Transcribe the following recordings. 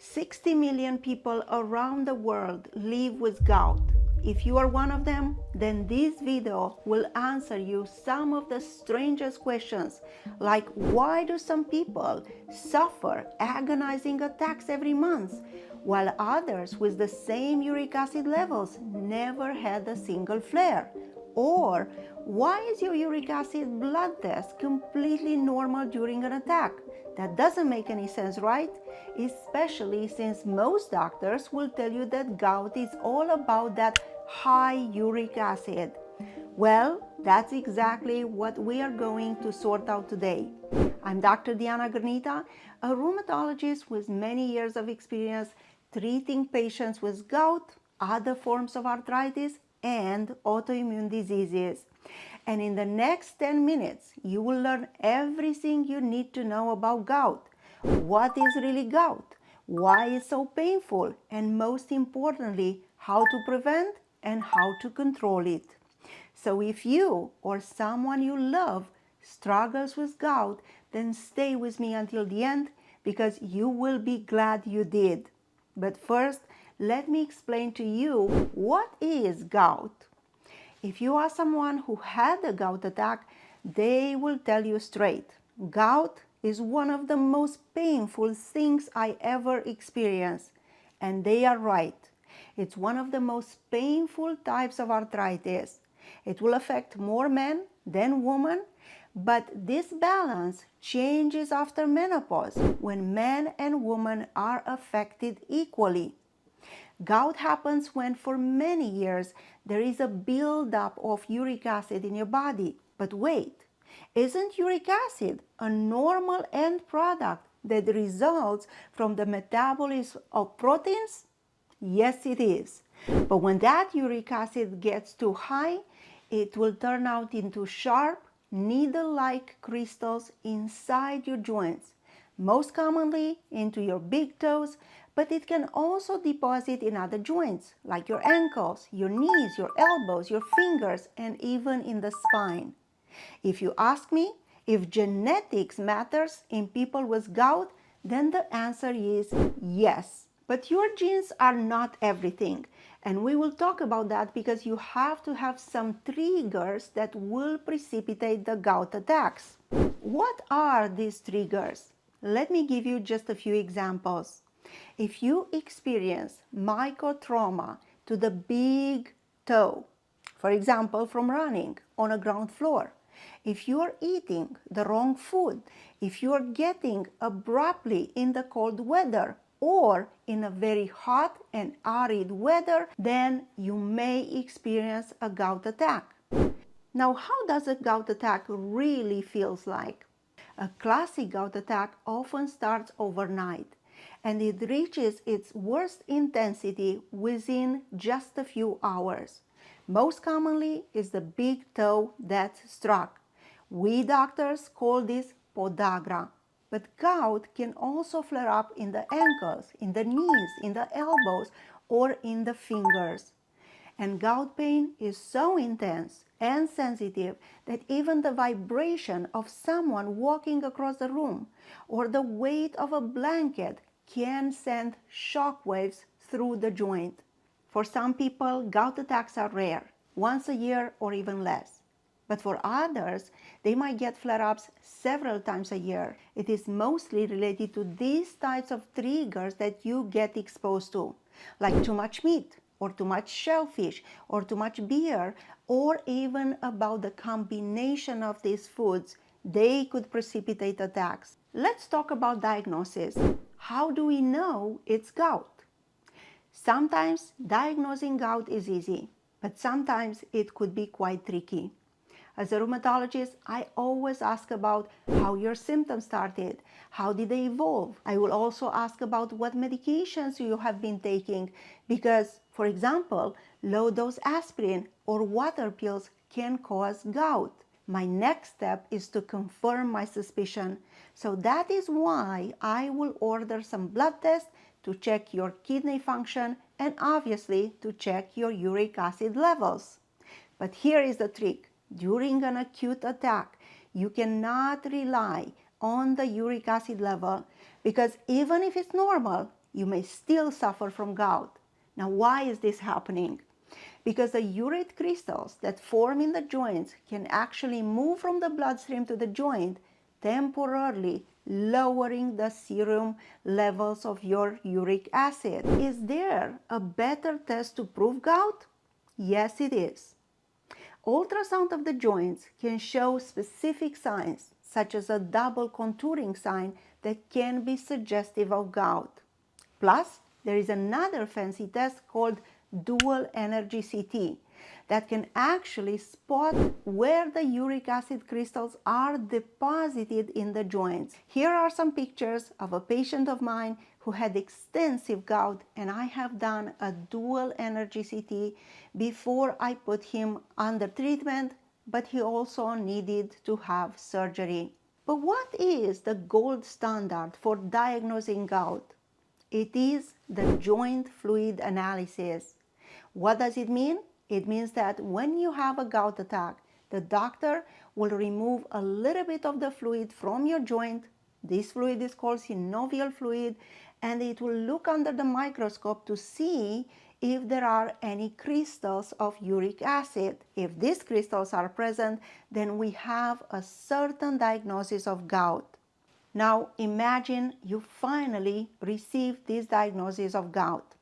60 million people around the world live with gout. If you are one of them, then this video will answer you some of the strangest questions, like why do some people suffer agonizing attacks every month, while others with the same uric acid levels never had a single flare? Or why is your uric acid blood test completely normal during an attack? That doesn't make any sense, right? Especially since most doctors will tell you that gout is all about that high uric acid. Well, that's exactly what we are going to sort out today. I'm Dr. Girnita, a rheumatologist with many years of experience treating patients with gout, other forms of arthritis, and autoimmune diseases. And in the next 10 minutes, you will learn everything you need to know about gout. What is really gout? Why it's so painful? And most importantly, how to prevent and how to control it. So if you or someone you love struggles with gout, then stay with me until the end because you will be glad you did. But first, let me explain to you what is gout. If you are someone who had a gout attack, they will tell you straight. Gout is one of the most painful things I ever experienced. And they are right. It's one of the most painful types of arthritis. It will affect more men than women, but this balance changes after menopause when men and women are affected equally. Gout happens when for many years there is a buildup of uric acid in your body. But wait, isn't uric acid a normal end product that results from the metabolism of proteins? Yes, it is. But when that uric acid gets too high, it will turn out into sharp, needle-like crystals inside your joints, most commonly into your big toes, but it can also deposit in other joints, like your ankles, your knees, your elbows, your fingers, and even in the spine. If you ask me if genetics matters in people with gout, then the answer is yes. But your genes are not everything, and we will talk about that because you have to have some triggers that will precipitate the gout attacks. What are these triggers? Let me give you just a few examples. If you experience microtrauma to the big toe, for example, from running on a ground floor, if you are eating the wrong food, if you are getting abruptly in the cold weather or in a very hot and arid weather, then you may experience a gout attack. Now, how does a gout attack really feels like? A classic gout attack often starts overnight, and it reaches its worst intensity within just a few hours. Most commonly is the big toe that's struck. We doctors call this podagra. But gout can also flare up in the ankles, in the knees, in the elbows, or in the fingers. And gout pain is so intense and sensitive that even the vibration of someone walking across the room or the weight of a blanket can send shock waves through the joint. For some people, gout attacks are rare, once a year or even less. But for others, they might get flare-ups several times a year. It is mostly related to these types of triggers that you get exposed to, like too much meat, or too much shellfish, or too much beer, or even about the combination of these foods. They could precipitate attacks. Let's talk about diagnosis. How do we know it's gout? Sometimes diagnosing gout is easy, but sometimes it could be quite tricky. As a rheumatologist, I always ask about how your symptoms started, how did they evolve. I will also ask about what medications you have been taking because, for example, low-dose aspirin or water pills can cause gout. My next step is to confirm my suspicion. So that is why I will order some blood tests to check your kidney function and obviously to check your uric acid levels. But here is the trick. During an acute attack, you cannot rely on the uric acid level because even if it's normal, you may still suffer from gout. Now, why is this happening? Because the urate crystals that form in the joints can actually move from the bloodstream to the joint, temporarily lowering the serum levels of your uric acid. Is there a better test to prove gout? Yes, it is. Ultrasound of the joints can show specific signs, such as a double contouring sign that can be suggestive of gout. Plus, there is another fancy test called dual energy CT that can actually spot where the uric acid crystals are deposited in the joints. Here are some pictures of a patient of mine who had extensive gout, and I have done a dual energy CT before I put him under treatment, but he also needed to have surgery. But what is the gold standard for diagnosing gout? It is the joint fluid analysis. What does it mean? It means that when you have a gout attack, the doctor will remove a little bit of the fluid from your joint. This fluid is called synovial fluid, and it will look under the microscope to see if there are any crystals of uric acid. If these crystals are present, then we have a certain diagnosis of gout. Now imagine you finally received this diagnosis of gout.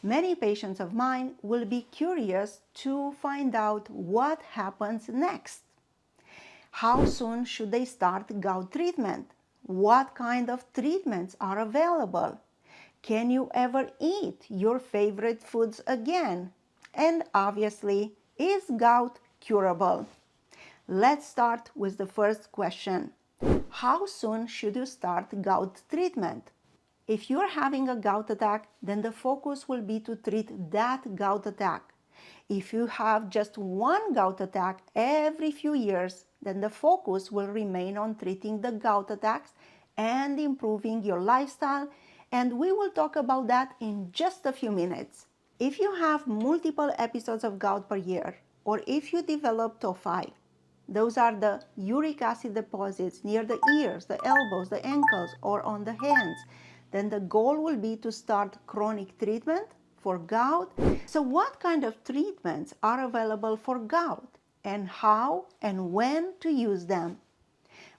Many patients of mine will be curious to find out what happens next. How soon should they start gout treatment? What kind of treatments are available? Can you ever eat your favorite foods again? And obviously, is gout curable? Let's start with the first question. How soon should you start gout treatment? If you're having a gout attack, then the focus will be to treat that gout attack. If you have just one gout attack every few years, then the focus will remain on treating the gout attacks and improving your lifestyle, and we will talk about that in just a few minutes. If you have multiple episodes of gout per year, or if you develop tophi, those are the uric acid deposits near the ears, the elbows, the ankles, or on the hands, then the goal will be to start chronic treatment for gout. So what kind of treatments are available for gout, and how and when to use them?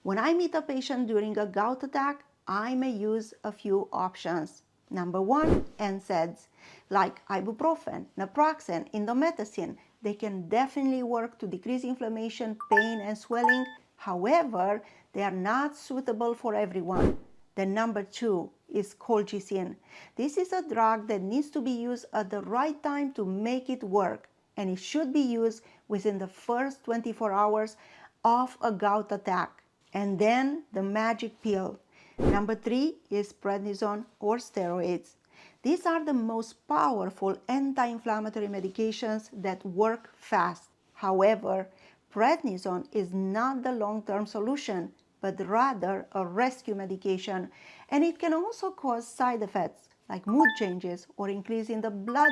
When I meet a patient during a gout attack, I may use a few options. Number one, NSAIDs, like ibuprofen, naproxen, indomethacin. They can definitely work to decrease inflammation, pain, and swelling. However, they are not suitable for everyone. Then number two is colchicine. This is a drug that needs to be used at the right time to make it work, and it should be used within the first 24 hours of a gout attack. And then the magic pill. Number three is prednisone or steroids. These are the most powerful anti-inflammatory medications that work fast. However, prednisone is not the long-term solution, but rather a rescue medication, and it can also cause side effects like mood changes or increase in the blood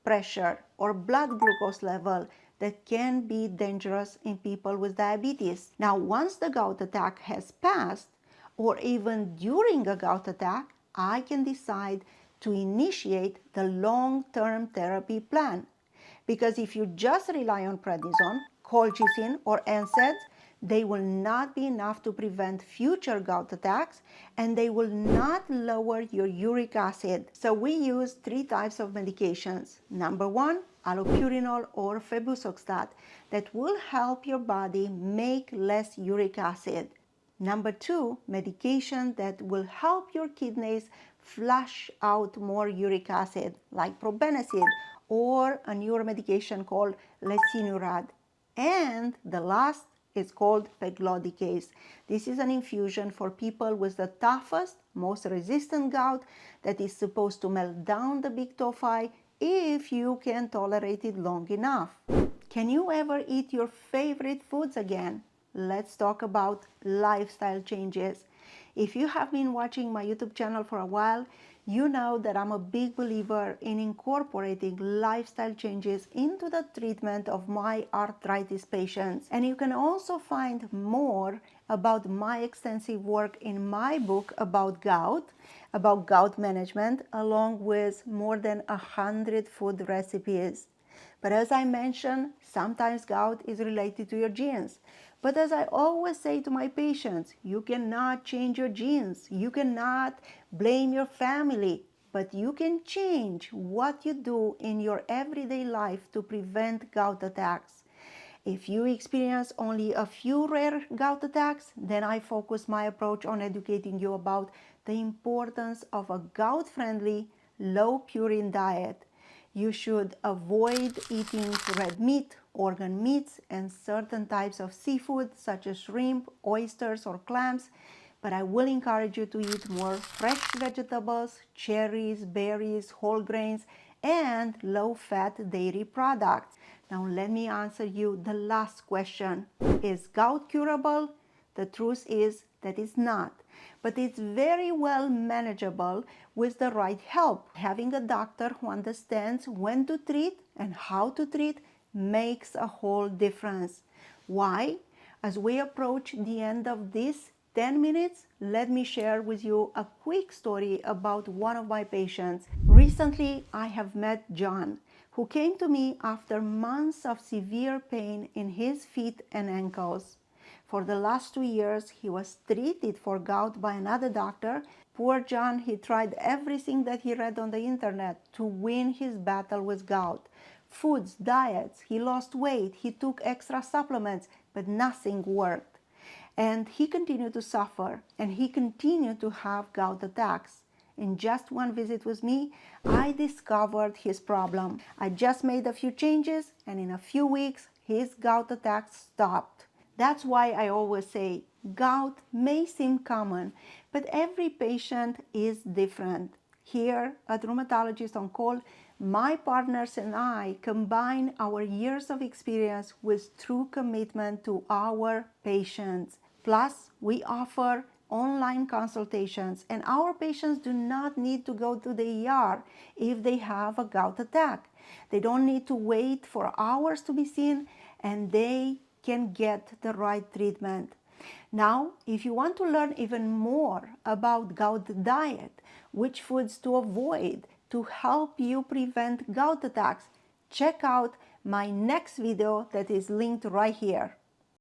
pressure or blood glucose level that can be dangerous in people with diabetes. Now, once the gout attack has passed, or even during a gout attack, I can decide to initiate the long-term therapy plan. Because if you just rely on prednisone, colchicine, or NSAIDs, they will not be enough to prevent future gout attacks, and they will not lower your uric acid. So we use three types of medications. Number one, allopurinol or febuxostat that will help your body make less uric acid. Number two, medication that will help your kidneys flush out more uric acid, like probenecid or a newer medication called lesinurad. And the last is called pegloticase. This is an infusion for people with the toughest, most resistant gout that is supposed to melt down the big tophi if you can tolerate it long enough. Can you ever eat your favorite foods again? Let's talk about lifestyle changes. If you have been watching my YouTube channel for a while, you know that I'm a big believer in incorporating lifestyle changes into the treatment of my arthritis patients. And you can also find more about my extensive work in my book about gout management, along with more than 100 food recipes. But as I mentioned, sometimes gout is related to your genes. But as I always say to my patients, you cannot change your genes. You cannot blame your family, but you can change what you do in your everyday life to prevent gout attacks. If you experience only a few rare gout attacks, then I focus my approach on educating you about the importance of a gout-friendly, low-purine diet. You should avoid eating red meat, organ meats, and certain types of seafood such as shrimp, oysters, or clams, but I will encourage you to eat more fresh vegetables, cherries, berries, whole grains, and low-fat dairy products. Now let me answer you the last question. Is gout curable? The truth is that it's not, but it's very well manageable with the right help. Having a doctor who understands when to treat and how to treat makes a whole difference. Why? As we approach the end of this 10 minutes, let me share with you a quick story about one of my patients. Recently, I have met John, who came to me after months of severe pain in his feet and ankles. For the last 2 years, he was treated for gout by another doctor. Poor John, he tried everything that he read on the internet to win his battle with gout. Foods, diets, he lost weight, he took extra supplements, but nothing worked. And he continued to suffer, and he continued to have gout attacks. In just one visit with me, I discovered his problem. I just made a few changes, and in a few weeks, his gout attacks stopped. That's why I always say, gout may seem common, but every patient is different. Here at Rheumatologist on Call, my partners and I combine our years of experience with true commitment to our patients. Plus, we offer online consultations, and our patients do not need to go to the ER if they have a gout attack. They don't need to wait for hours to be seen, and they can get the right treatment. Now, if you want to learn even more about gout diet, which foods to avoid to help you prevent gout attacks, check out my next video that is linked right here.